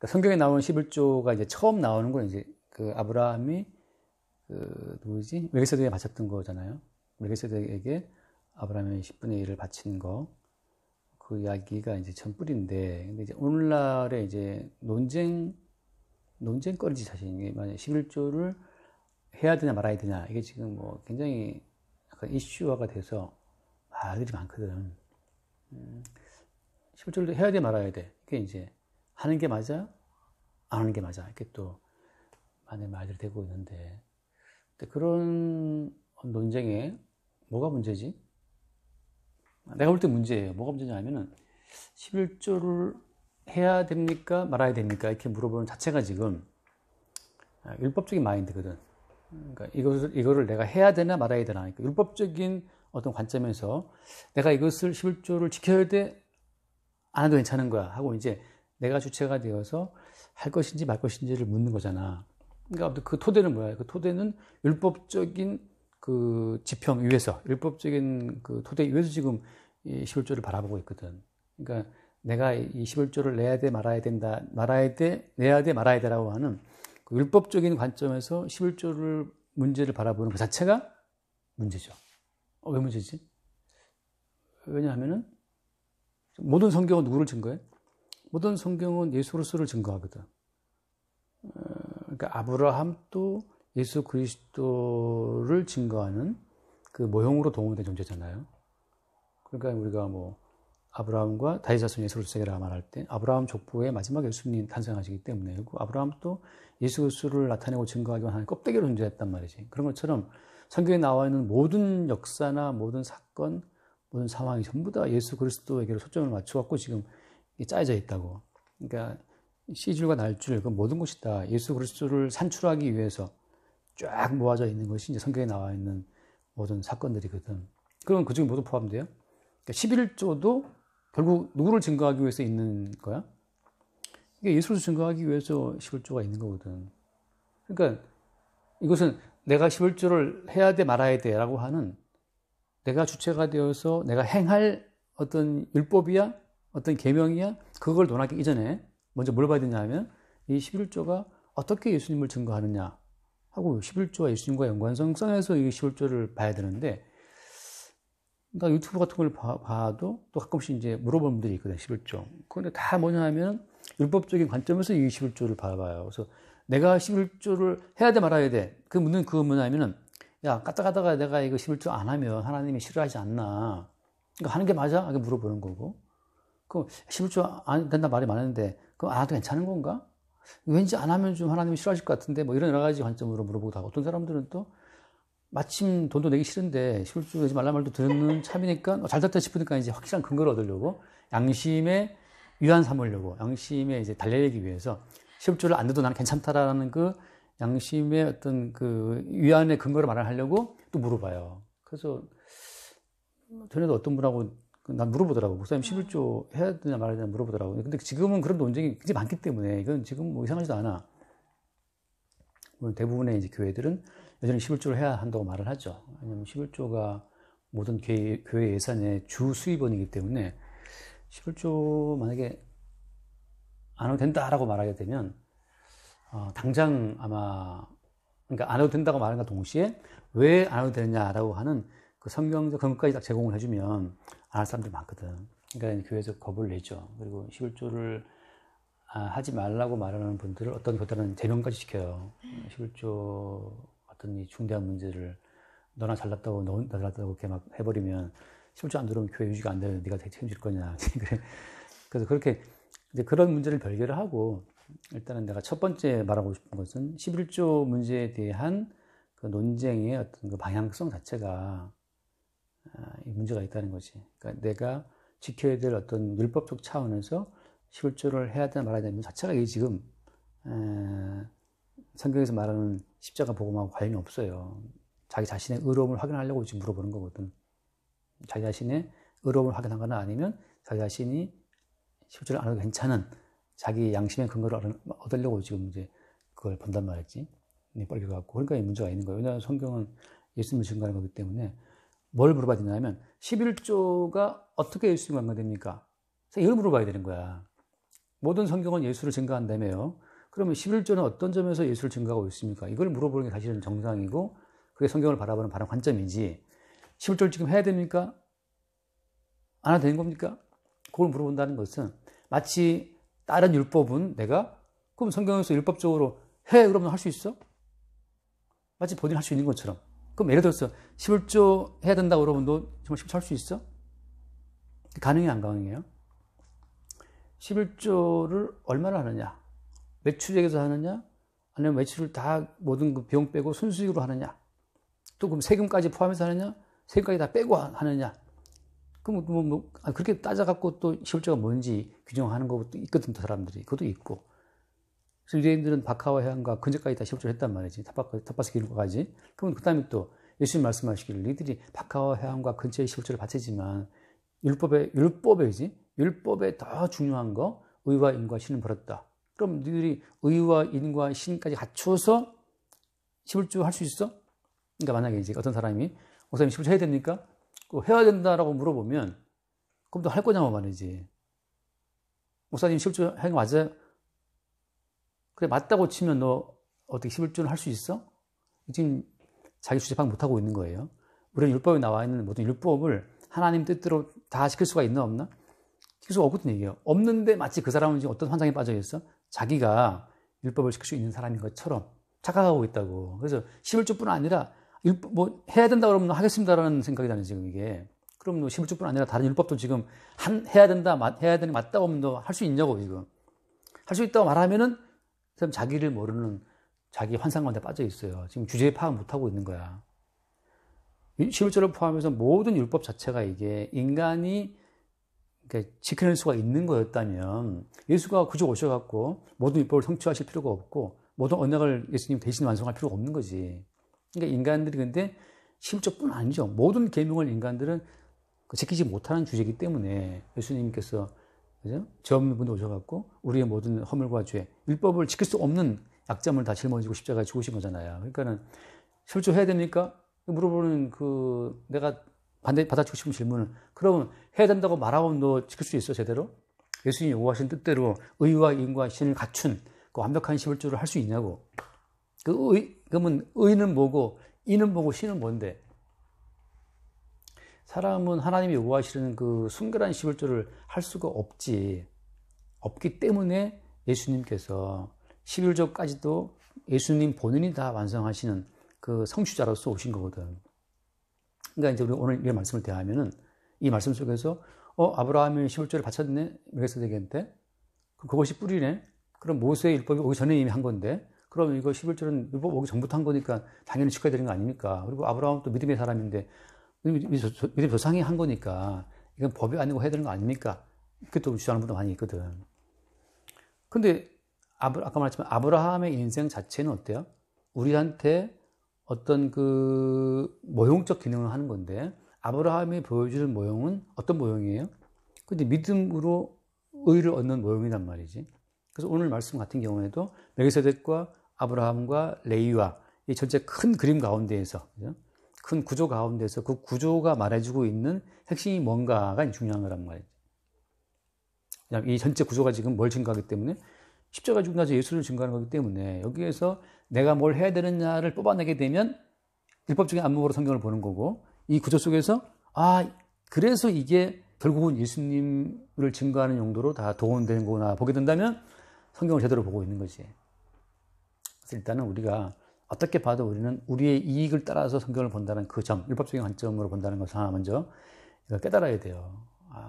성경에 나오는 11조가 이제 처음 나오는 건 이제 그 아브라함이 누구지? 멜기세덱에 바쳤던 거잖아요. 멜기세덱에게 아브라함의 10분의 1을 바친 거. 그 이야기가 이제 전뿌리인데, 근데 이제 오늘날에 이제 논쟁거리지 사실. 이게 만약 11조를 해야 되냐 말아야 되냐. 이게 지금 뭐 굉장히 약간 이슈화가 돼서 말들이 많거든. 11조를 해야 돼 말아야 돼. 이게 이제 하는 게 맞아? 안 하는 게 맞아? 이렇게 또 많은 말들이 되고 있는데, 그런 논쟁에 뭐가 문제지? 내가 볼 때 문제예요. 뭐가 문제냐면은 11조를 해야 됩니까? 말아야 됩니까? 이렇게 물어보는 자체가 지금 율법적인 마인드거든. 그러니까 이거를 내가 해야 되나 말아야 되나. 그러니까 율법적인 어떤 관점에서 내가 이것을 11조를 지켜야 돼? 안 해도 괜찮은 거야. 하고 이제 내가 주체가 되어서 할 것인지 말 것인지를 묻는 거잖아. 그러니까 그 토대는 뭐야? 그 토대는 율법적인 그 지평 위에서, 율법적인 그 토대 위에서 지금 이 11조를 바라보고 있거든. 그러니까 내가 이 11조를 내야 돼, 말아야 된다, 말아야 돼, 내야 돼, 말아야 되라고 하는 그 율법적인 관점에서 11조를 문제를 바라보는 그 자체가 문제죠. 왜 문제지? 왜냐하면은 모든 성경은 누구를 증거해? 모든 성경은 예수 그리스도를 증거하거든. 그러니까 아브라함도 예수 그리스도를 증거하는 그 모형으로 동원된 존재잖아요. 그러니까 우리가 뭐 아브라함과 다윗 자손 예수 그리스도라 말할 때 아브라함 족보의 마지막 예수님이 탄생하시기 때문에 아브라함도 예수 그리스도를 나타내고 증거하기 위한 껍데기로 존재했단 말이지. 그런 것처럼 성경에 나와 있는 모든 역사나 모든 사건, 모든 상황이 전부 다 예수 그리스도에게로 초점을 맞춰갖고 지금 짜여져 있다고. 그러니까 C줄과 날줄 그 모든 것이 다 예수 그리스도를 산출하기 위해서 쫙 모아져 있는 것이 이제 성경에 나와 있는 모든 사건들이거든. 그럼 그중에 모두 포함돼요. 그러니까 11조도 결국 누구를 증거하기 위해서 있는 거야? 이게 예수를 증거하기 위해서 11조가 있는 거거든. 그러니까 이것은 내가 11조를 해야 돼 말아야 돼 라고 하는 내가 주체가 되어서 내가 행할 어떤 율법이야? 어떤 계명이야? 그걸 논하기 이전에 먼저 뭘 봐야 되냐면 이 11조가 어떻게 예수님을 증거하느냐 하고 11조와 예수님과 연관성에서 이 11조를 봐야 되는데 나 유튜브 같은 걸 봐도 또 가끔씩 이제 물어보는 분들이 있거든 11조. 그런데 다 뭐냐 하면 율법적인 관점에서 이 11조를 봐봐요. 그래서 내가 11조를 해야 돼 말아야 돼. 그 묻는 그거 뭐냐면은 야 까딱하다가 내가 이거 11조 안 하면 하나님이 싫어하지 않나. 이거 하는 게 맞아? 이렇게 물어보는 거고. 그 11조 안 된다 말이 많은데 그럼 안 해도 괜찮은 건가? 왠지 안 하면 좀 하나님이 싫어하실 것 같은데 뭐 이런 여러 가지 관점으로 물어보고 하고 어떤 사람들은 또 마침 돈도 내기 싫은데 11조 내지 말라 말도 듣는 참이니까 잘 됐다 싶으니까 이제 확실한 근거를 얻으려고 양심에 위안 삼으려고 양심에 이제 달래기 위해서 11조를 안 내도 나는 괜찮다라는 그 양심의 어떤 그 위안의 근거를 마련하려고 또 물어봐요. 그래서 전에도 어떤 분하고 난 물어보더라고. 목사님 11조 해야 되냐 말아야 되냐 물어보더라고. 근데 지금은 그런 논쟁이 굉장히 많기 때문에 이건 지금 뭐 이상하지도 않아. 물론 대부분의 이제 교회들은 여전히 11조를 해야 한다고 말을 하죠. 왜냐하면 11조가 모든 교회 예산의 주 수입원이기 때문에 11조 만약에 안 해도 된다라고 말하게 되면 당장 아마 그러니까 안 해도 된다고 말하는 것과 동시에 왜 안 해도 되느냐라고 하는 그 성경적 근거까지 딱 제공을 해주면 안 할 사람들이 많거든. 그러니까 교회에서 겁을 내죠. 그리고 11조를 하지 말라고 말하는 분들을 어떤 교단은 제명까지 시켜요. 11조 어떤 이 중대한 문제를 너나 잘났다고 나 잘났다고 이렇게 막 해버리면 11조 안 들어오면 교회 유지가 안 되면 네가 책임질 거냐. 그래서 그렇게 이제 그런 문제를 별개를 하고 일단은 내가 첫 번째 말하고 싶은 것은 11조 문제에 대한 그 논쟁의 어떤 그 방향성 자체가 이 문제가 있다는 거지. 그러니까 내가 지켜야 될 어떤 율법적 차원에서 11조를 해야 되나 말아야 되는 자체가 이게 지금 성경에서 말하는 십자가 복음하고 관련이 없어요. 자기 자신의 의로움을 확인하려고 지금 물어보는 거거든. 자기 자신의 의로움을 확인하거나 아니면 자기 자신이 11조를 안 해도 괜찮은 자기 양심의 근거를 얻으려고 지금 이제 그걸 본단 말이지. 뻘개갖고. 그러니까 이 문제가 있는 거예요. 왜냐하면 성경은 예수님을 증거하는 거기 때문에 뭘 물어봐야 되냐면 11조가 어떻게 예수님과 연관됩니까? 이걸 물어봐야 되는 거야. 모든 성경은 예수를 증거한다며요. 그러면 11조는 어떤 점에서 예수를 증거하고 있습니까? 이걸 물어보는 게 사실은 정상이고 그게 성경을 바라보는 바른 관점이지 11조를 지금 해야 됩니까? 안 해도 되는 겁니까? 그걸 물어본다는 것은 마치 다른 율법은 내가 그럼 성경에서 율법적으로 해 그러면 할 수 있어? 마치 본인이 할 수 있는 것처럼. 그럼 예를 들어서 11조 해야 된다고 그러면 너 정말 11조 할 수 있어? 가능해 안 가능해요? 11조를 얼마나 하느냐? 매출액에서 하느냐? 아니면 매출을 다 모든 그 비용 빼고 순수익으로 하느냐? 또 그럼 세금까지 포함해서 하느냐? 세금까지 다 빼고 하느냐? 그럼 그렇게 따져갖고 또 11조가 뭔지 규정하는 것도 있거든, 사람들이. 그것도 있고. 그래서 유대인들은 박하와 해안과 근접까지 다 11조를 했단 말이지. 탑바스 길까지. 그럼 그 다음에 또 예수님 말씀하시기를 너희들이 박하와 해안과 근처에 11조를 바치지만 율법에 더 중요한 거 의와 인과 신을 버렸다. 그럼 너희들이 의와 인과 신까지 갖추어서 11조 할 수 있어? 그러니까 만약에 이제 어떤 사람이 목사님 11조 해야 됩니까? 해야 된다라고 물어보면 그럼 너 할 거냐고 말이지. 목사님 11조 하는 거 맞아요? 그래 맞다고 치면 너 어떻게 11조를 할 수 있어? 지금 자기 주제 파악 못하고 있는 거예요. 우리는 율법에 나와 있는 모든 율법을 하나님 뜻대로 다 지킬 수가 있나 없나? 지킬 수가 없거든 얘기예요. 없는데 마치 그 사람은 지금 어떤 환상에 빠져 있어? 자기가 율법을 지킬 수 있는 사람인 것처럼 착각하고 있다고. 그래서 11조뿐 아니라 해야 된다 그러면 하겠습니다라는 생각이 나는 지금 이게. 그럼 너 11조뿐 아니라 다른 율법도 지금 해야 되는 게 맞다고 하면 너 할 수 있냐고 지금. 할 수 있다고 말하면은 자기를 모르는 자기 환상 가운데 빠져 있어요. 지금 주제에 파악 못하고 있는 거야. 11조를 포함해서 모든 율법 자체가 이게 인간이 지켜낼 수가 있는 거였다면 예수가 그저 오셔갖고 모든 율법을 성취하실 필요가 없고 모든 언약을 예수님 대신 완성할 필요가 없는 거지. 그러니까 인간들이 근데 11조뿐 아니죠. 모든 계명을 인간들은 지키지 못하는 주제이기 때문에 예수님께서 그죠? 죄 없는 분이 오셔갖고 우리의 모든 허물과 죄, 율법을 지킬 수 없는 약점을 다 짊어지고 십자가에 죽으신 거잖아요. 그러니까는 11조 해야 됩니까? 물어보는 내가 받아치고 싶은 질문은 그러면 해야 된다고 말하고 너 지킬 수 있어 제대로? 예수님이 요구하신 뜻대로 의와 인과 신을 갖춘 그 완벽한 11조를 할 수 있냐고. 그러면 의는 뭐고 인은 뭐고 신은 뭔데? 사람은 하나님이 요구하시는 그 순결한 11조를 할 수가 없기 때문에 예수님께서 11조까지도 예수님 본인이 다 완성하시는 그 성취자로서 오신 거거든. 그러니까 이제 우리 오늘 이 말씀을 대하면은 이 말씀 속에서 아브라함이 11조를 바쳤네 멜기세덱한테 그것이 뿌리네. 그럼 모세의 율법이 오기 전에 이미 한 건데 그럼 이거 11조는 율법 오기 전부터 한 거니까 당연히 지켜야 되는 거 아닙니까? 그리고 아브라함은 또 믿음의 사람인데 믿음 조상이 한 거니까 이건 법이 아니고 해야 되는 거 아닙니까? 그렇게 또 주장하는 분도 많이 있거든. 근데 아까 말했지만 아브라함의 인생 자체는 어때요? 우리한테 어떤 그 모형적 기능을 하는 건데 아브라함이 보여주는 모형은 어떤 모형이에요? 근데 믿음으로 의를 얻는 모형이란 말이지. 그래서 오늘 말씀 같은 경우에도 멜기세덱과 아브라함과 레위와 이 전체 큰 그림 가운데에서 그죠? 큰 구조 가운데서 그 구조가 말해주고 있는 핵심이 뭔가가 중요한 거란 말이죠. 이 전체 구조가 지금 뭘 증거하기 때문에 십자가 죽고 나서 예수를 증거하는 거기 때문에 여기에서 내가 뭘 해야 되느냐를 뽑아내게 되면 율법적인 안목으로 성경을 보는 거고 이 구조 속에서 그래서 이게 결국은 예수님을 증거하는 용도로 다 동원되는 거구나 보게 된다면 성경을 제대로 보고 있는 거지. 그래서 일단은 우리가 어떻게 봐도 우리는 우리의 이익을 따라서 성경을 본다는 그 점, 율법적인 관점으로 본다는 것을 하나 먼저 깨달아야 돼요.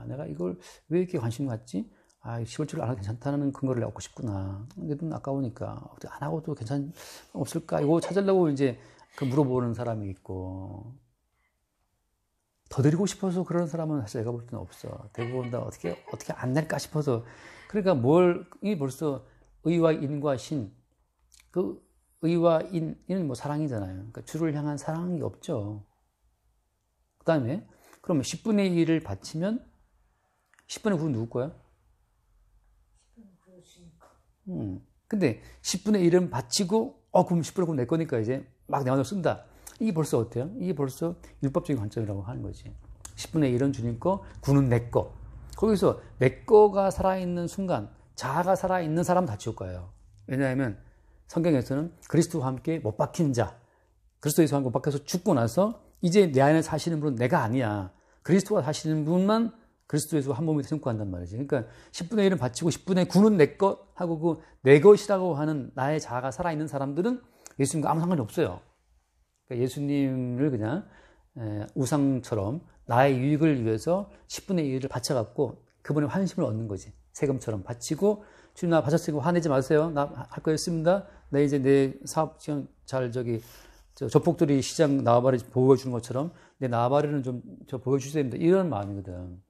내가 이걸 왜 이렇게 관심 갖지? 11조를 안 해도 괜찮다는 근거를 얻고 싶구나. 근데 돈 아까우니까 안 하고도 없을까? 이거 찾으려고 이제 물어보는 사람이 있고 더 드리고 싶어서 그런 사람은 사실 내가 볼 때는 없어. 대부분 다 어떻게 안 낼까 싶어서. 그러니까 이 벌써 의와 인과 신, 그 의와 인은 뭐 사랑이잖아요. 그러니까 주를 향한 사랑이 없죠. 그 다음에 그러면 10분의 1을 바치면 10분의 9는 누구 거야? 근데 10분의 1은 바치고 그럼 10분의 9는 내 거니까 이제 막 내 마음대로 쓴다. 이게 벌써 어때요? 이게 벌써 율법적인 관점이라고 하는 거지. 10분의 1은 주님 거, 9는 내 거. 거기서 내 거가 살아있는 순간 자아가 살아있는 사람 다 지옥 가요. 왜냐하면 성경에서는 그리스도와 함께 못 박힌 자, 그리스도에서 못 박혀서 죽고 나서 이제 내 안에 사시는 분은 내가 아니야. 그리스도가 사시는 분만 그리스도에서 한 몸이 승부한단 말이지. 그러니까 10분의 1은 바치고 10분의 9는 내 것 하고 그 내 것이라고 하는 나의 자아가 살아있는 사람들은 예수님과 아무 상관이 없어요. 그러니까 예수님을 그냥 우상처럼 나의 유익을 위해서 10분의 1을 바쳐갖고 그분의 환심을 얻는 거지. 세금처럼 바치고 주님 나 바쳤으니까 화내지 마세요. 나 할 거 있습니다. 나 이제 내 사업 시장 잘 조폭들이 시장 나와바리 보여주는 것처럼 내 나와바리는 좀 보여주셔야 됩니다. 이런 마음이거든.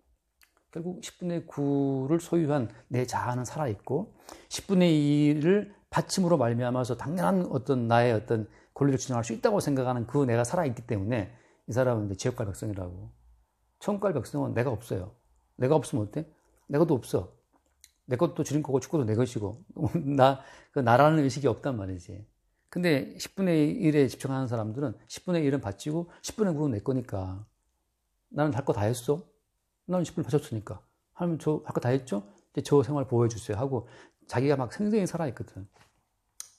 결국 10분의 9를 소유한 내 자아는 살아있고 10분의 1을 바침으로 말미암아서 당연한 어떤 나의 어떤 권리를 주장할 수 있다고 생각하는 그 내가 살아있기 때문에 이 사람은 이제 지옥 갈 백성이라고. 천국 갈 백성은 내가 없어요. 내가 없으면 어때? 내 것도 없어. 내 것도 주님 거고 축구도 내 것이고 그 나라는 의식이 없단 말이지. 근데 10분의 1에 집중하는 사람들은 10분의 1은 바치고 10분의 9는 내 거니까 나는 할 거 다 했어. 나는 10분을 바쳤으니까. 하면 저 할 거 다 했죠? 이제 저 생활 보여주세요 하고 자기가 막 생생히 살아있거든.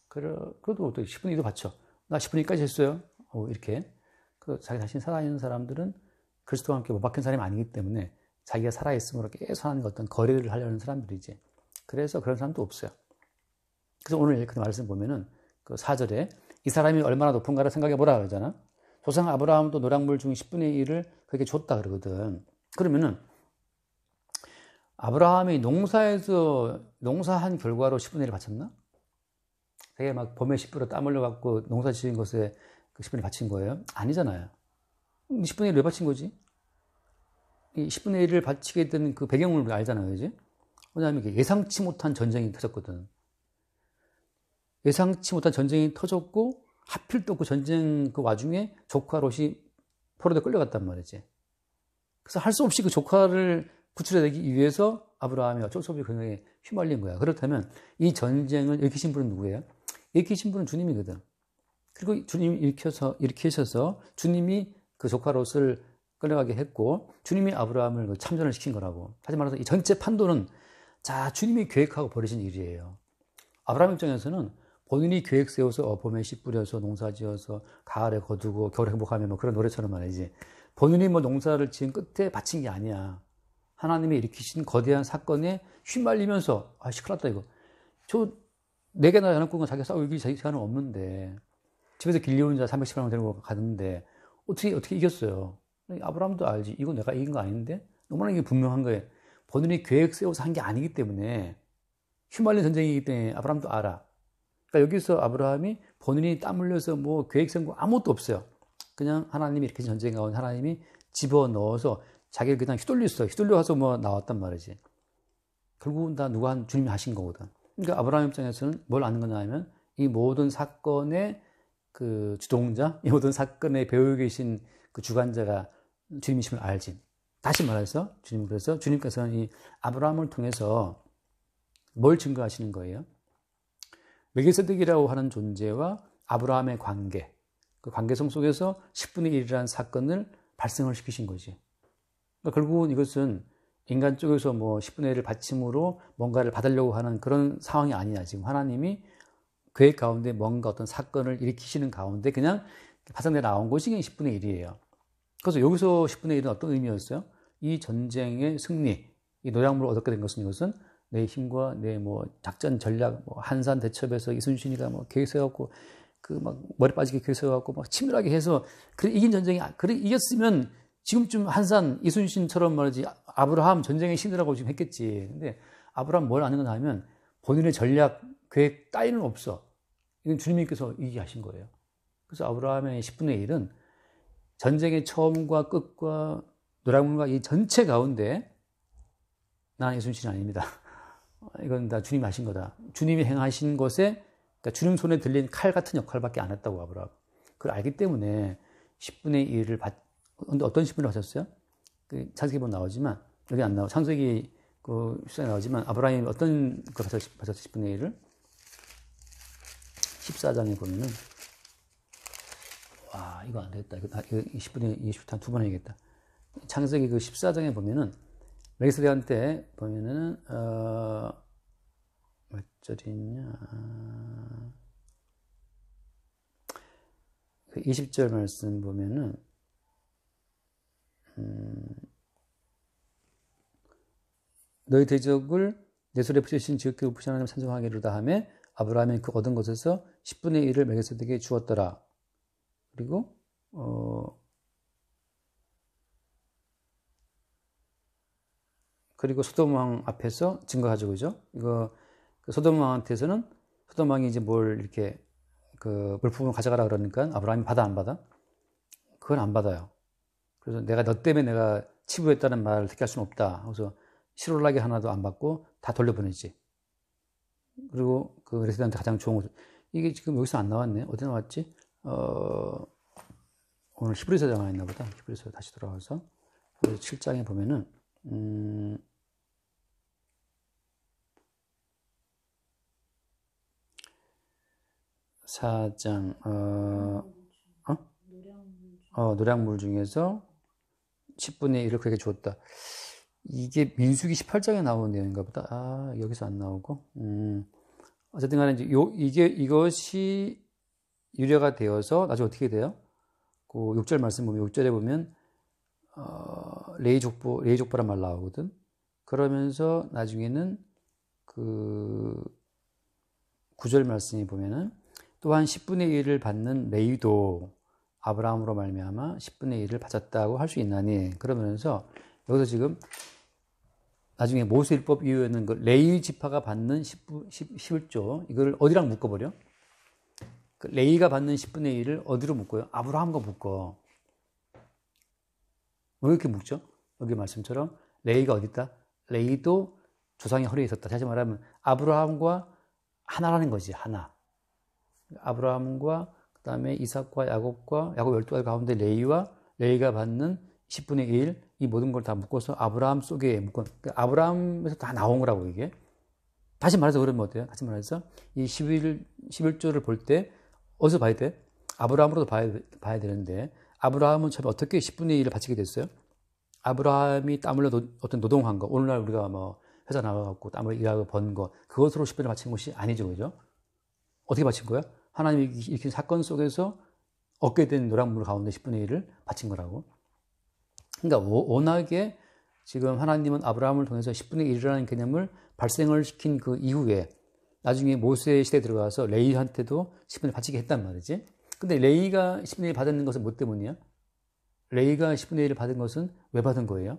그래도 또 10분의 2도 바쳐. 나 10분의 2까지 했어요. 이렇게. 자기 자신 살아있는 사람들은 그리스도와 함께 못 박힌 사람이 아니기 때문에 자기가 살아있음으로 계속 하는 어떤 거래를 하려는 사람들이지. 그래서 그런 사람도 없어요. 그래서 오늘 그 말씀 보면은 그 4절에 이 사람이 얼마나 높은가를 생각해 보라 그러잖아. 조상 아브라함도 노량물 중 10분의 1을 그에게 줬다 그러거든. 그러면은 아브라함이 농사한 결과로 10분의 1을 바쳤나? 되게 막 봄에 10분을 땀 흘려갖고 농사 지은 것에 그 10분의 1을 바친 거예요? 아니잖아요. 10분의 1을 왜 바친 거지? 이 10분의 1을 바치게 된 그 배경을 알잖아요, 그지? 왜냐하면 예상치 못한 전쟁이 터졌거든. 예상치 못한 전쟁이 터졌고, 하필 또 그 전쟁 그 와중에 조카 롯이 포로돼 끌려갔단 말이지. 그래서 할 수 없이 그 조카를 구출해내기 위해서 아브라함이 어쩔 수 없이 그녀에 휘말린 거야. 그렇다면 이 전쟁을 일으키신 분은 누구예요? 일으키신 분은 주님이거든. 그리고 주님이 일으키셔서 주님이 그 조카 롯을 끌려가게 했고 주님이 아브라함을 참전을 시킨 거라고. 하지 말아서 이 전체 판도는 자 주님이 계획하고 벌이신 일이에요. 아브라함 입장에서는 본인이 계획 세워서 봄에 씨 뿌려서 농사 지어서 가을에 거두고 겨울에 행복하면 뭐 그런 노래처럼 말이지. 본인이 뭐 농사를 지은 끝에 바친 게 아니야. 하나님이 일으키신 거대한 사건에 휘말리면서 시끄럽다 이거. 저 4개나 해놓고 자기가 싸우기 시간은 없는데 집에서 길리온 자 310명 데리고 갔는데 어떻게 이겼어요? 아브라함도 알지. 이거 내가 이긴 거 아닌데? 너무나 이게 분명한 거예요. 본인이 계획 세워서 한 게 아니기 때문에 휘말린 전쟁이기 때문에 아브라함도 알아. 그러니까 여기서 아브라함이 본인이 땀 흘려서 뭐 계획 세운 거 아무것도 없어요. 그냥 하나님이 이렇게 전쟁 가운데 하나님이 집어넣어서 자기를 그냥 휘둘려서 뭐 나왔단 말이지. 결국은 다 주님이 하신 거거든. 그러니까 아브라함 입장에서는 뭘 아는 거냐 하면 이 모든 사건의 그 주동자, 이 모든 사건에 배우 계신 그 주관자가 주님이심을 알지. 다시 말해서 그래서 주님께서는 이 아브라함을 통해서 뭘 증거하시는 거예요? 멜기세덱이라고 하는 존재와 아브라함의 관계, 그 관계성 속에서 10분의 1이라는 사건을 발생을 시키신 거지. 그러니까 결국은 이것은 인간 쪽에서 뭐 10분의 1을 바침으로 뭔가를 받으려고 하는 그런 상황이 아니야. 지금 하나님이 계획 가운데 뭔가 어떤 사건을 일으키시는 가운데 그냥 파생돼 나온 것이 10분의 1이에요. 그래서 여기서 10분의 1은 어떤 의미였어요? 이 전쟁의 승리, 이 노량물을 얻게 된 것은 이것은 내 힘과 내 뭐 작전 전략, 뭐 한산 대첩에서 이순신이가 뭐 계획 세워갖고 그 막 머리 빠지게 계획 세워갖고 막 치밀하게 해서 그래 이긴 전쟁이 그래 이겼으면 지금쯤 한산 이순신처럼 말이지 아브라함 전쟁의 신이라고 지금 했겠지. 근데 아브라함 뭘 아는 거냐 하면 본인의 전략, 계획 따위는 없어. 이건 주님께서 이기게 하신 거예요. 그래서 아브라함의 10분의 1은 전쟁의 처음과 끝과 노량물과 이 전체 가운데 나는 이순신이 아닙니다. 이건 다 주님이 하신 거다. 주님이 행하신 것에 그러니까 주님 손에 들린 칼 같은 역할밖에 안 했다고 아브라함. 그걸 알기 때문에 10분의 1을 근데 어떤 10분을 하셨어요? 그 창세기 보면 나오지만 여기 안 나와. 창세기 그 수상에 나오지만 아브라함이 어떤 걸 하셨어요? 10분의 1을 14장에 보면은 와 이거 안 되겠다. 이거 10분의 20한 두 번 해야겠다. 창세기 그 14장에 보면은 멜기세덱한테 보면은 몇 절이냐? 그 20절 말씀 보면은 너희 대적을 내 손에 붙이신 지극히 높으신 하나님 찬송하기로다 하며 아브라함이 그 얻은 것에서 10분의 1을 멜기세덱에게 주었더라. 그리고 그리고 소돔 왕 앞에서 증거하죠, 그죠? 이거 그 소돔 왕한테서는 소돔 왕이 이제 뭘 이렇게 그 물품을 가져가라 그러니까 아브라함이 받아 안 받아? 그건 안 받아요. 그래서 내가 너 때문에 내가 치부했다는 말을 택할 수는 없다. 그래서 실올라게 하나도 안 받고 다 돌려보내지. 그리고 그 레스한테 가장 좋은 것 이게 지금 여기서 안 나왔네. 어디 나왔지? 오늘 히브리서 나와 있나 보다. 히브리서 다시 돌아와서 7장에 보면은 4장 노량물 중에서 10분의 1을 그에게 주었다. 이게 민수기 18장에 나온 내용인가 보다. 여기서 안 나오고. 어쨌든 간에 이것이 유래가 되어서 나중에 어떻게 돼요? 그 6절 말씀 보면 6절에 보면 레이 족보란 말 나오거든. 그러면서 나중에는 그 9절 말씀이 보면은 또한 10분의 1을 받는 레이도 아브라함으로 말미암아 10분의 1을 받았다고 할 수 있나니. 그러면서 여기서 지금 나중에 모세율법 이후에는 그 레이 지파가 받는 11조 이걸 어디랑 묶어버려? 그 레이가 받는 10분의 1을 어디로 묶어요? 아브라함과 묶어. 왜 이렇게 묶죠? 여기 말씀처럼 레이가 어디 있다? 레이도 조상의 허리에 있었다. 다시 말하면 아브라함과 하나라는 거지. 하나. 아브라함과 그 다음에 이삭과 야곱 12아들 가운데 레이가 받는 10분의 1, 이 모든 걸 다 묶어서 아브라함 속에 아브라함에서 다 나온 거라고 이게. 다시 말해서 그러면 어때요? 다시 말해서 이 11조를 볼 때 어디서 봐야 돼? 아브라함으로도 봐야 되는데 아브라함은 처음에 어떻게 10분의 1을 바치게 됐어요? 아브라함이 땀 흘려 어떤 노동한 거, 오늘날 우리가 뭐 회사 나와갖고 땀을 일하고 번 거, 그것으로 10분의 1을 바친 것이 아니죠, 그죠? 어떻게 바친 거야? 하나님이 일으킨 사건 속에서 얻게 된 노량물 가운데 10분의 1을 바친 거라고. 그러니까 워낙에 지금 하나님은 아브라함을 통해서 10분의 1이라는 개념을 발생을 시킨 그 이후에 나중에 모세 시대에 들어가서 레이한테도 10분의 1을 바치게 했단 말이지. 근데 레이가 10분의 1을 받은 것은 뭐 때문이야? 레이가 10분의 1을 받은 것은 왜 받은 거예요?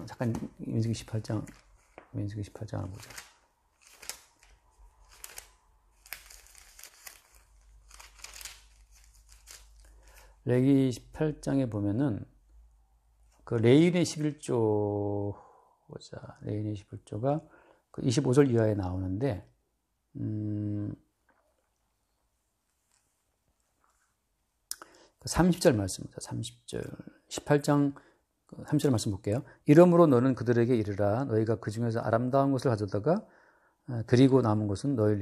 잠깐 민수기 18장을 보자. 레위 18장에 보면은 그 레인의 11조 보자. 레인의 11조가 그 25절 이하에 나오는데 30절 말씀입니다. 30절 18장 30절 말씀 볼게요. 이러므로 너는 그들에게 이르라. 너희가 그 중에서 아름다운 것을 가져다가 드리고 남은 것은 너희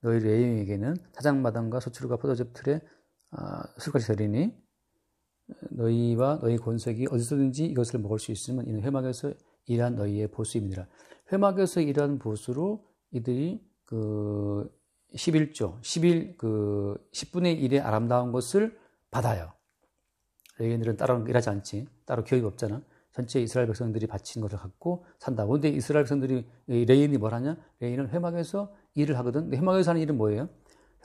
레인에게는 타작마당과 소출과 포도즙 틀에 술까지 드리니 너희와 너희 권색이 어디서든지 이것을 먹을 수 있으면 이는 회막에서 일한 너희의 보수임이니라. 회막에서 일한 보수로 이들이 그 11조, 10분의 1의 아름다운 것을 받아요. 레위인들은 따로 일하지 않지. 따로 기업이 없잖아. 전체 이스라엘 백성들이 바친 것을 갖고 산다고. 근데 이스라엘 백성들이, 레위인이 뭘 하냐? 레위인은 회막에서 일을 하거든. 근데 회막에서 하는 일은 뭐예요?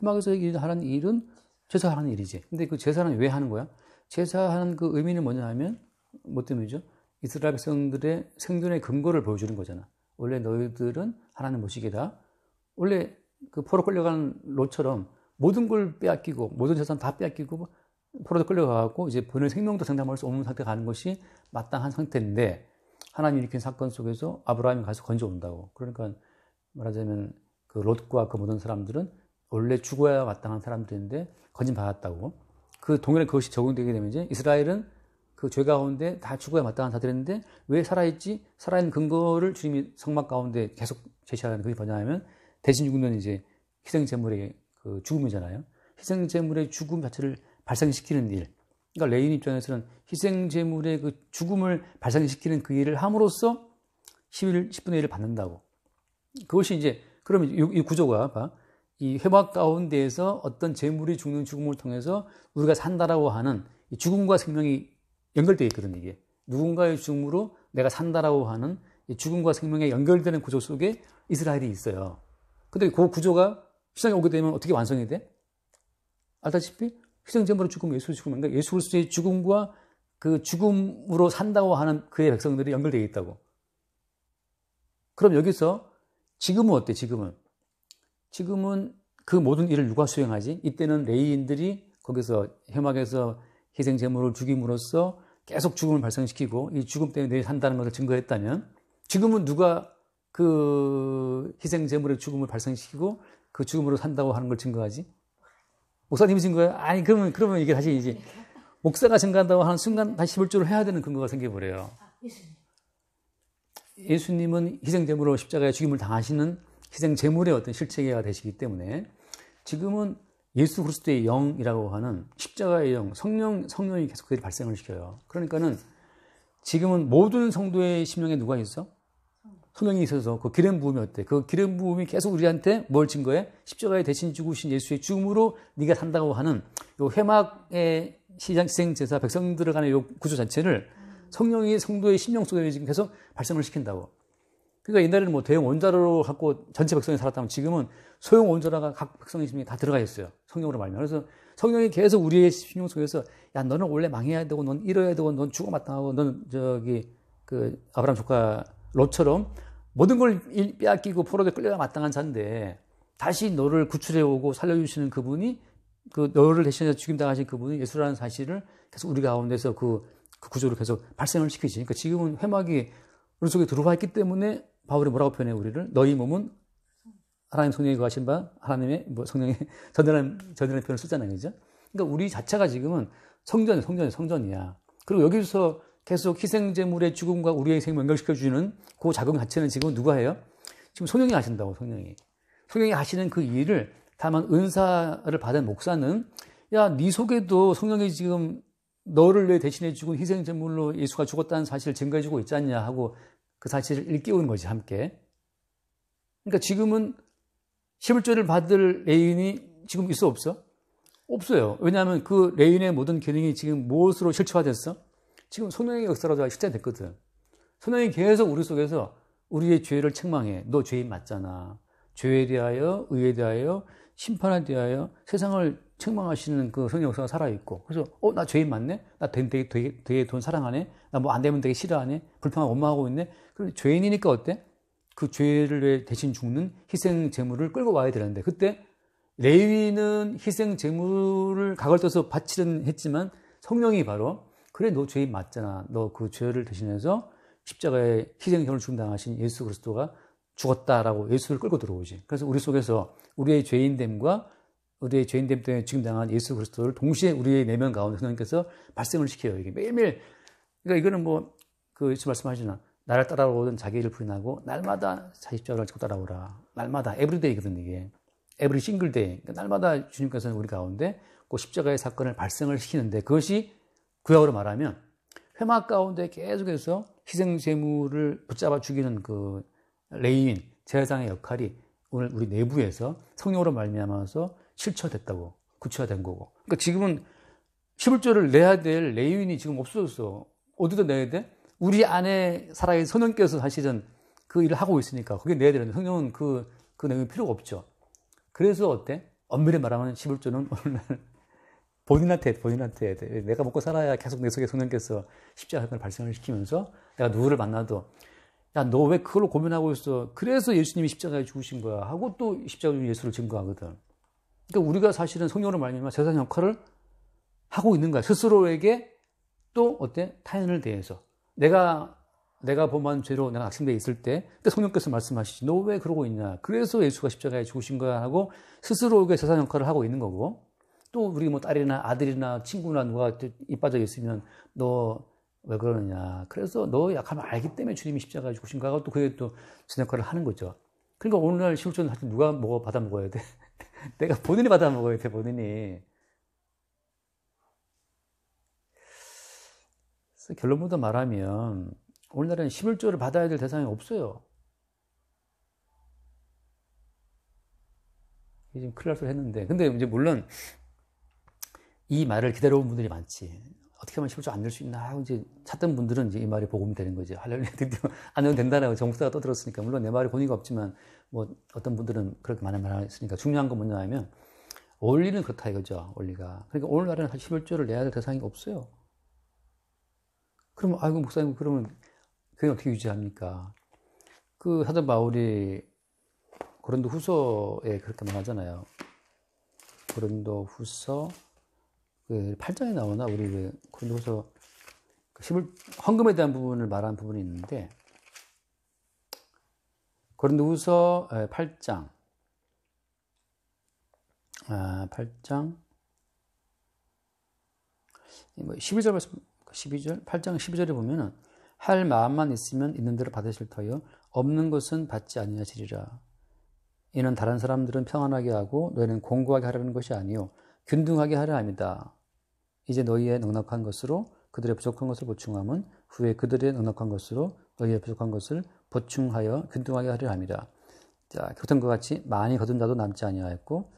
회막에서 하는 일은 제사하는 일이지. 근데 그 제사는 왜 하는 거야? 제사하는 그 의미는 뭐냐 하면, 뭐 때문이죠? 이스라엘 백성들의 생존의 근거를 보여주는 거잖아. 원래 너희들은 하나님 모시기다. 원래 그 포로 끌려간 롯처럼 모든 걸 빼앗기고, 모든 재산 다 빼앗기고, 포로도 끌려가고, 이제 본인의 생명도 장담할 수 없는 상태가 가는 것이 마땅한 상태인데, 하나님이 일으킨 사건 속에서 아브라함이 가서 건져온다고. 그러니까 말하자면 그 롯과 그 모든 사람들은 원래 죽어야 마땅한 사람들인데, 건진받았다고. 그 동일한 그것이 적용되게 되면 이제 이스라엘은 그 죄 가운데 다 죽어야 마땅한 자들인데 왜 살아있지? 살아있는 근거를 주님이 성막 가운데 계속 제시하는 그게 뭐냐면 대신 죽으면 이제 희생제물의 그 죽음이잖아요. 희생제물의 죽음 자체를 발생시키는 일. 그러니까 레인 입장에서는 희생제물의 그 죽음을 발생시키는 그 일을 함으로써 10분의 1을 받는다고. 그것이 이제, 그러면 이 구조가, 봐. 이 회막 가운데에서 어떤 재물이 죽는 죽음을 통해서 우리가 산다라고 하는 이 죽음과 생명이 연결되어 있거든, 이게. 누군가의 죽음으로 내가 산다라고 하는 이 죽음과 생명에 연결되는 구조 속에 이스라엘이 있어요. 근데 그 구조가 시장에 오게 되면 어떻게 완성이 돼? 알다시피 희생제물로 죽으면 예수 죽으면, 그러니까 예수 그리스도의 죽음과 그 죽음으로 산다고 하는 그의 백성들이 연결되어 있다고. 그럼 여기서 지금은 어때? 지금은 그 모든 일을 누가 수행하지? 이때는 레위인들이 거기서 회막에서 희생제물을 죽임으로써 계속 죽음을 발생시키고 이 죽음 때문에 내일 산다는 것을 증거했다면, 지금은 누가 그 희생제물의 죽음을 발생시키고 그 죽음으로 산다고 하는 걸 증거하지? 목사님이 증거해요? 아니, 그러면 이게 다시 이제 목사가 증거한다고 하는 순간 다시 11조를 해야 되는 근거가 생겨버려요. 예수님은 희생제물로 십자가에 죽임을 당하시는 희생제물의 어떤 실체가 되시기 때문에 지금은 예수 그리스도의 영이라고 하는 십자가의 영, 성령이 계속 그들이 발생을 시켜요. 그러니까는 지금은 모든 성도의 심령에 누가 있어? 성령이 있어서 그 기름 부음이 어때? 그 기름 부음이 계속 우리한테 뭘 증거해? 십자가에 대신 죽으신 예수의 죽음으로 네가 산다고 하는 요 회막의 희생 제사 백성들을 간의 요 구조 자체를 성령이 성도의 심령 속에 지금 계속 발생을 시킨다고. 그러니까 옛날에는 뭐 대형 원자로로 갖고 전체 백성이 살았다면 지금은 소형 원자로가 각 백성의 심령에 다 들어가 있어요. 성령으로 말미암아. 그래서 성령이 계속 우리의 심령 속에서 야, 너는 원래 망해야 되고 넌 잃어야 되고 넌 죽어 마땅하고 넌 그 아브라함 조카 롯처럼 모든 걸 빼앗기고 포로에 끌려가 마땅한 자인데 다시 너를 구출해 오고 살려주시는 그분이, 그 너를 대신해서 죽임당하신 그분이 예수라는 사실을 계속 우리 가운데서 그 구조를 계속 발생을 시키지. 그러니까 지금은 회막이 우리 속에 들어와 있기 때문에 바울이 뭐라고 표현해 우리를? 너희 몸은 하나님 성령이 거하신 바 하나님의 뭐 성령의 전이라는 표현을 쓰잖아요, 그죠? 그러니까 우리 자체가 지금은 성전이야. 그리고 여기서 계속 희생제물의 죽음과 우리의 생명 연결시켜주는 그 작용 자체는 지금 누가 해요? 지금 성령이 하신다고, 성령이 하시는 그 일을 다만 은사를 받은 목사는 야, 네 속에도 성령이 지금 너를 왜 대신해 죽은 희생제물로 예수가 죽었다는 사실을 증거해주고 있지 않냐 하고 그 사실을 일깨우는 거지, 함께. 그러니까 지금은 11조를 받을 레위인이 지금 있어, 없어? 없어요. 왜냐하면 그 레위인의 모든 기능이 지금 무엇으로 실체화됐어? 지금 성령의 역사로 실체됐거든. 성령이 계속 우리 속에서 우리의 죄를 책망해. 너 죄인 맞잖아. 죄에 대하여, 의에 대하여, 심판에 대하여 세상을 책망하시는 그 성령 역사가 살아있고. 그래서, 나 죄인 맞네? 나 되게 돈 사랑하네? 나 뭐 안 되면 되게 싫어하네? 불평하고 원망하고 있네? 그럼 죄인이니까 어때? 그 죄를 위해 대신 죽는 희생 제물을 끌고 와야 되는데, 그때 레위는 희생 제물을 각을 떠서 바치는 했지만 성령이 바로 그래, 너 죄인 맞잖아. 너 그 죄를 대신해서 십자가에 희생형을 죽임당하신 예수 그리스도가 죽었다라고 예수를 끌고 들어오지. 그래서 우리 속에서 우리의 죄인됨과 우리의 죄인됨 때문에 죽임당한 예수 그리스도를 동시에 우리의 내면 가운데 성령께서 발생을 시켜요. 이게 매일매일. 그러니까 이거는 뭐, 예수 말씀하시나. 나를 따라오던 자기 일을 부인하고 날마다 자기 십자가를 지고 따라오라. 날마다, 에브리데이거든, 이게. 에브리 싱글데이. 그러니까 날마다 주님께서는 우리 가운데 그 십자가의 사건을 발생을 시키는데, 그것이 구약으로 말하면 회막 가운데 계속해서 희생제물을 붙잡아 죽이는 그 레위인, 제사장의 역할이 오늘 우리 내부에서 성령으로 말미암아서 실체화됐다고, 구체화된 거고. 그러니까 지금은 11조를 내야 될 레위인이 지금 없어졌어. 어디다 내야 돼? 우리 안에 살아있는 성령께서 사실은 그 일을 하고 있으니까 거기에 내야 되는데 성령은 그 내용이 필요가 없죠. 그래서 어때? 엄밀히 말하면 11조는 오늘날 본인한테 내가 먹고 살아야 계속 내 속에 성령께서 십자가 사건을 발생을 시키면서 내가 누구를 만나도 야, 너 왜 그걸로 고민하고 있어? 그래서 예수님이 십자가에 죽으신 거야 하고 또 십자가 중에 예수를 증거하거든. 그러니까 우리가 사실은 성령으로 말미암아 제사장 역할을 하고 있는 거야. 스스로에게 또 어때? 타인을 대해서 내가 범한 죄로 내가 낙심되어 있을 때 그때 성령께서 말씀하시지 너 왜 그러고 있냐? 그래서 예수가 십자가에 죽으신 거야 하고 스스로에게 제사장 역할을 하고 있는 거고, 또 우리 뭐 딸이나 아들이나 친구나 누가 이 빠져 있으면 너 왜 그러느냐? 그래서 너 약하면 알기 때문에 주님이 십자가에 죽으신 거야 하고 또 그게 또 제사장 역할을 하는 거죠. 그러니까 오늘날 시골전은 하여튼 누가 받아 먹어야 돼? 내가 본인이 받아 먹어야 돼, 본인이. 그래서 결론부터 말하면 오늘날에는 11조를 받아야 될 대상이 없어요. 지금 큰일 날 소리 했는데. 근데 이제 물론 이 말을 기다려온 분들이 많지. 어떻게 하면 실조 안 될 수 있나 하고 이제 찾던 분들은 이제 이 말이 복음이 되는 거죠. 할렐루야, 드디어 안 해도 된다라고 정부사가 떠들었으니까. 물론 내 말이 권위가 없지만, 뭐, 어떤 분들은 그렇게 많은 말을 했으니까. 중요한 건 뭐냐 하면, 원리는 그렇다 이거죠, 원리가. 그러니까 오늘날에는 사실 11조를 내야 될 대상이 없어요. 그러면, 아이고, 목사님, 그러면, 그게 어떻게 유지합니까? 그 사도 바울이 고린도 후서에 그렇게 말하잖아요. 고린도 후서, 8장에 나오나? 우리 고린도 후서, 헌금에 대한 부분을 말한 부분이 있는데, 고린도 후서 8장, 8장, 12절 말씀, 12절, 8장 12절에 보면은, 할 마음만 있으면 있는 대로 받으실 터요. 없는 것은 받지 아니하시리라. 이는 다른 사람들은 평안하게 하고 너희는 공고하게 하려는 것이 아니요 균등하게 하려 함이다. 이제 너희의 넉넉한 것으로 그들의 부족한 것을 보충함은 후에 그들의 넉넉한 것으로 너희의 부족한 것을 보충하여 균등하게 하려 함이라. 자, 같은 것 같이 많이 거둔 자도 남지 아니하였고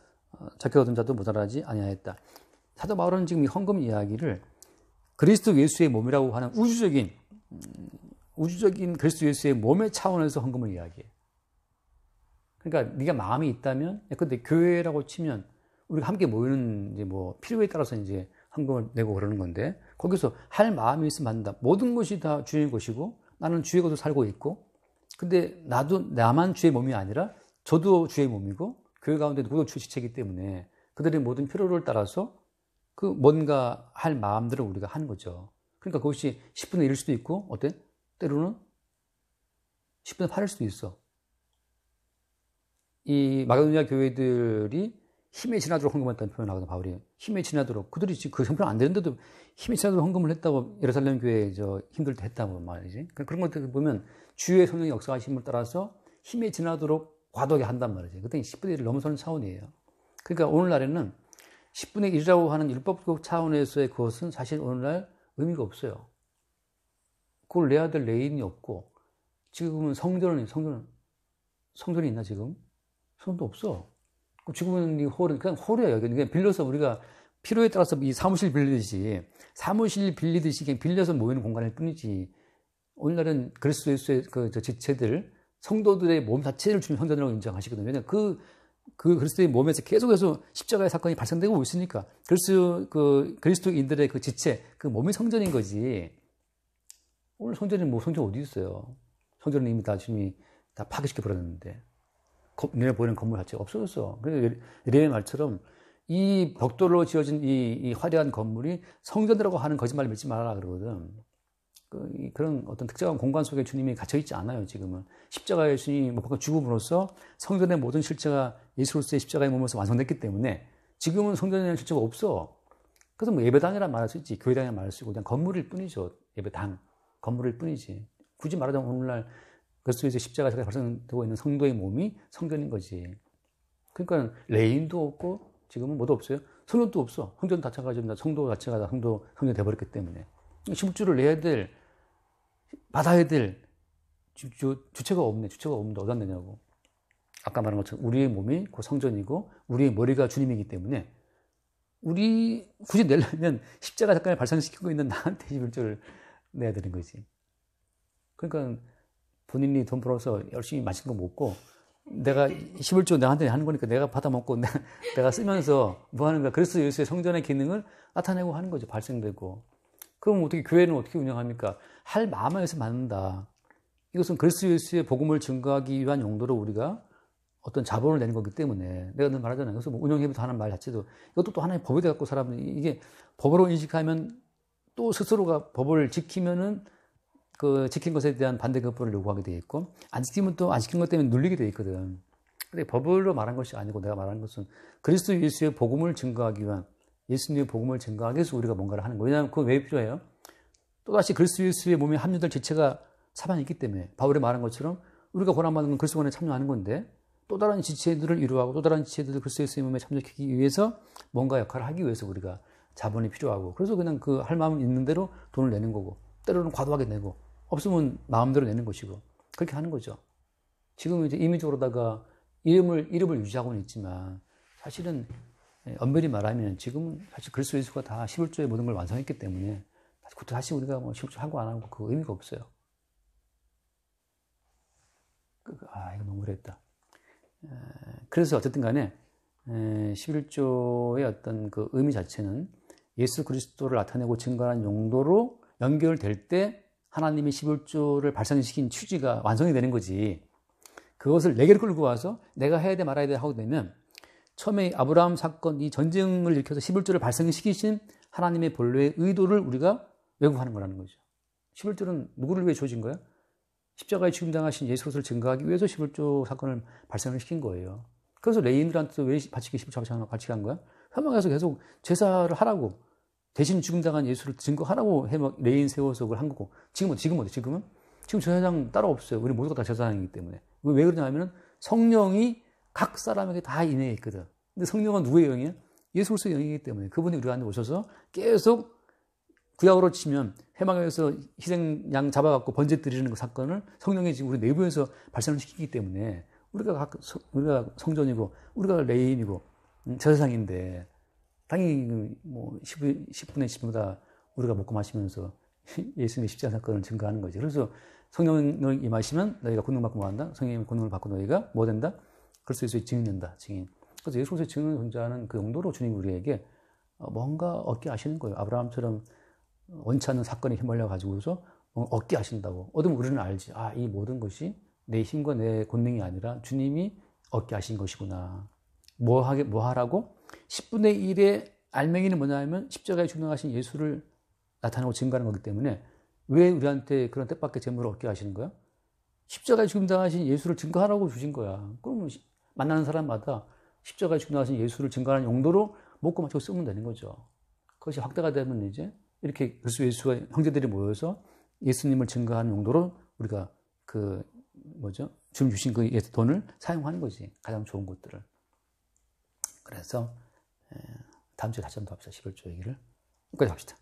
적게 거둔 자도 모자라지 아니하였다. 사도 바울은 지금 이 헌금 이야기를 그리스도 예수의 몸이라고 하는 우주적인 그리스도 예수의 몸의 차원에서 헌금을 이야기해. 그러니까 네가 마음이 있다면, 근데 교회라고 치면 우리가 함께 모이는 이제 뭐 필요에 따라서 이제 헌금을 내고 그러는 건데 거기서 할 마음이 있으면 한다. 모든 것이 다 주의 것이고 나는 주의 것으로 살고 있고, 근데 나만 주의 몸이 아니라 저도 주의 몸이고 교회 가운데 누구도 주의 지체이기 때문에 그들의 모든 필요를 따라서 그 뭔가 할 마음들을 우리가 하는 거죠. 그러니까 그것이 10분의 1일 수도 있고, 어때? 때로는 10분의 8일 수도 있어. 이 마게도니아 교회들이 힘에 지나도록 헌금했다는 표현을 하거든, 바울이. 힘에 지나도록. 그들이 지금 그 형편 안 되는데도 힘에 지나도록 헌금을 했다고, 예루살렘 교회 힘들 때 했다고 말이지. 그런 것들 보면 주의 성령의 역사하심을 따라서 힘에 지나도록 과도하게 한단 말이지. 그때 10분의 1을 넘어서는 차원이에요. 그러니까 오늘날에는 10분의 1이라고 하는 율법적 차원에서의 그것은 사실 오늘날 의미가 없어요. 그걸 내야 될 레인이 없고, 지금은 성전이 있나, 지금? 성전도 없어. 지금은 이 홀은 그냥 홀이야, 여기. 그냥 빌려서 우리가 필요에 따라서 이 사무실 빌리듯이 그냥 빌려서 모이는 공간일 뿐이지. 오늘날은 그리스도 예수의 지체들, 성도들의 몸 자체를 주님 성전이라고 인정하시거든요. 왜냐면 그 그리스도의 몸에서 계속해서 십자가의 사건이 발생되고 있으니까. 그리스도인들의 그 지체, 그 몸이 성전인 거지. 오늘 성전 어디 있어요? 성전은 이미 다 주님이 다 파괴시켜 버렸는데. 눈에 보이는 건물 자체가 없어졌어. 그래서 예레미야 말처럼 이 벽돌로 지어진 이 화려한 건물이 성전이라고 하는 거짓말을 믿지 말아라 그러거든. 그런 어떤 특정한 공간 속에 주님이 갇혀있지 않아요, 지금은. 십자가의 주님이 못 박혀 죽음으로써 성전의 모든 실체가 예수로서의 십자가의 몸에서 완성됐기 때문에 지금은 성전에 대한 실체가 없어. 그래서 뭐 예배당이라 말할 수 있지, 교회당이라 말할 수 있고, 그냥 건물일 뿐이죠. 예배당. 건물일 뿐이지. 굳이 말하자면 오늘날 그리스도의 십자가가 발생되고 있는 성도의 몸이 성전인 거지. 그러니까 레인도 없고 지금은 뭐도 없어요. 성전도 없어. 성전 자체가 지금 성도 자체가 다 성전이 돼버렸기 때문에 11조를 받아야 될 주체가 없네. 주체가 없는데 어디다 내냐고. 아까 말한 것처럼 우리의 몸이 그 성전이고 우리의 머리가 주님이기 때문에 우리 굳이 내려면 십자가 사건을 발생시키고 있는 나한테 11조를 내야 되는 거지. 그러니까 본인이 돈 벌어서 열심히 맛있는 거 먹고 내가 11조 나한테 하는 거니까 내가 받아먹고 내가 쓰면서 뭐 하는 거야. 그리스도 예수의 성전의 기능을 나타내고 하는 거죠. 발생되고. 그럼 어떻게 교회는 어떻게 운영합니까? 할 마음에서 받는다. 이것은 그리스도 예수의 복음을 증거하기 위한 용도로 우리가 어떤 자본을 내는 거기 때문에 내가 늘 말하잖아요. 그래서 뭐 운영회부터 하는 말 자체도 이것도 또 하나의 법이 돼갖고 사람들이 이게 법으로 인식하면 또 스스로가 법을 지키면은 지킨 것에 대한 반대급부를 요구하게 돼 있고, 안 지키면 또 안 지킨 것 때문에 눌리게 돼 있거든. 근데 법으로 말한 것이 아니고 내가 말하는 것은 그리스도 예수의 복음을 증거하기 위한, 예수님의 복음을 증거하기 위해서 우리가 뭔가를 하는 거예요. 왜냐하면 그건 왜 필요해요? 또다시 그리스도 예수의 몸에 합류될 지체가 사방에 있기 때문에, 바울이 말한 것처럼 우리가 고난받는 건 그리스도 안에 참여하는 건데, 또 다른 지체들을 이루하고 또 다른 지체들을 그리스도 예수의 몸에 참여시키기 위해서 뭔가 역할을 하기 위해서 우리가 자본이 필요하고, 그래서 그냥 할 마음 있는 대로 돈을 내는 거고, 때로는 과도하게 내고, 없으면 마음대로 내는 것이고, 그렇게 하는 거죠. 지금 이제 임의적으로다가 이름을 유지하고는 있지만, 사실은 엄밀히 말하면 지금은 사실 그리스도 예수가 다 11조의 모든 걸 완성했기 때문에 다시 우리가 뭐 11조 하고 안 하고 그 의미가 없어요. 이거 너무 그랬다. 그래서 어쨌든 간에 11조의 어떤 그 의미 자체는 예수 그리스도를 나타내고 증거하는 용도로 연결될 때 하나님이 11조를 발생시킨 취지가 완성이 되는 거지. 그것을 네 개를 끌고 와서 내가 해야 돼 말아야 돼 하고 되면 처음에 아브라함 사건 이 전쟁을 일으켜서 11조를 발생시키신 하나님의 본래의 의도를 우리가 왜곡하는 거라는 거죠. 11조는 누구를 위해 주어진 거야? 십자가에 죽임당하신 예수 그리스도를 증거하기 위해서 11조 사건을 발생을 시킨 거예요. 그래서 레인들한테도 왜 바치기 11조 바치게 한 거야? 회막에서 계속 제사를 하라고 대신 죽임당한 예수를 증거하라고 레인 세워서 그걸 한 거고 지금은 지금 제사장 따로 없어요. 우리 모두가 다 제사장이기 때문에. 왜 그러냐면 성령이 각 사람에게 다 인해에 있거든. 근데 성령은 누구의 영이야? 예수 그리스도의 영이기 때문에 그분이 우리한테 오셔서 계속 구약으로 치면 회막에서 희생양 잡아갖고 번제 드리는 그 사건을 성령이 지금 우리 내부에서 발생을 시키기 때문에 우리가 성전이고 우리가 레인이고 제사장인데 당연히 뭐 10분의 10보다 우리가 먹고 마시면서 예수님의 십자가 사건을 증거하는 거지. 그래서 성령을 임하시면 너희가 권능받고 뭐 한다? 성령의 권능을 받고 너희가 뭐 된다? 그리스도 예수의 증인 된다. 증인. 그래서 예수 그리스도의 증인을 존재하는 그 용도로 주님이 우리에게 뭔가 얻게 하시는 거예요. 아브라함처럼 원치 않는 사건에 휘말려 가지고서 얻게 하신다고. 얻으면 우리는 알지. 이 모든 것이 내 힘과 내 권능이 아니라 주님이 얻게 하신 것이구나. 뭐 하라고? 10분의 1의 알맹이는 뭐냐면 십자가에 죽임당하신 예수를 나타내고 증거하는 거기 때문에 왜 우리한테 그런 뜻밖의 재물을 얻게 하시는 거야? 십자가에 죽임당하신 예수를 증거하라고 주신 거야. 그러면 만나는 사람마다 십자가에 죽임당하신 예수를 증거하는 용도로 먹고 마시고 쓰면 되는 거죠. 그것이 확대가 되면 이제 이렇게 그리스도 예수와 형제들이 모여서 예수님을 증거하는 용도로 우리가 주님 주신 그 돈을 사용하는 거지. 가장 좋은 것들을. 그래서 다음 주에 다시 한번 더 합시다. 11조 얘기를. 여기까지 합시다.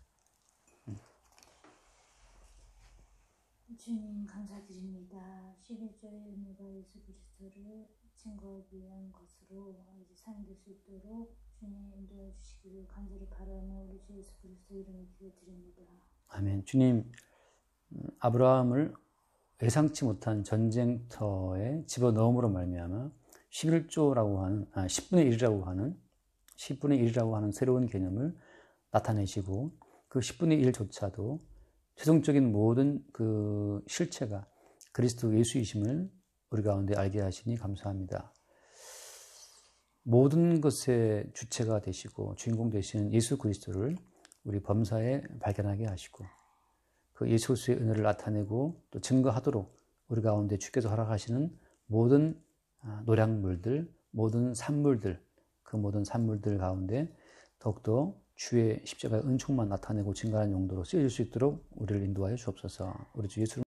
주님 감사드립니다. 11조의 의미가 예수 그리스도를 증거하기 위한 것으로 이제 사용될 수 있도록 주님 인도해 주시기를 간절히 바라며 우리 주 예수 그리스도 이름을 기도드립니다. 아멘. 주님 아브라함을 예상치 못한 전쟁터에 집어넣음으로 말미암아 11조라고 하는 10분의 1이라고 하는 새로운 개념을 나타내시고 그 10분의 1조차도 최종적인 모든 그 실체가 그리스도 예수이심을 우리 가운데 알게 하시니 감사합니다. 모든 것의 주체가 되시고 주인공 되시는 예수 그리스도를 우리 범사에 발견하게 하시고 그 예수 그리스도의 은혜를 나타내고 또 증거하도록 우리 가운데 주께서 허락하시는 모든 노량물들, 모든 산물들, 그 모든 산물들 가운데 더욱더 주의 십자가의 은총만 나타내고 증거하는 용도로 쓰여질 수 있도록 우리를 인도하여 주옵소서. 우리 주 예수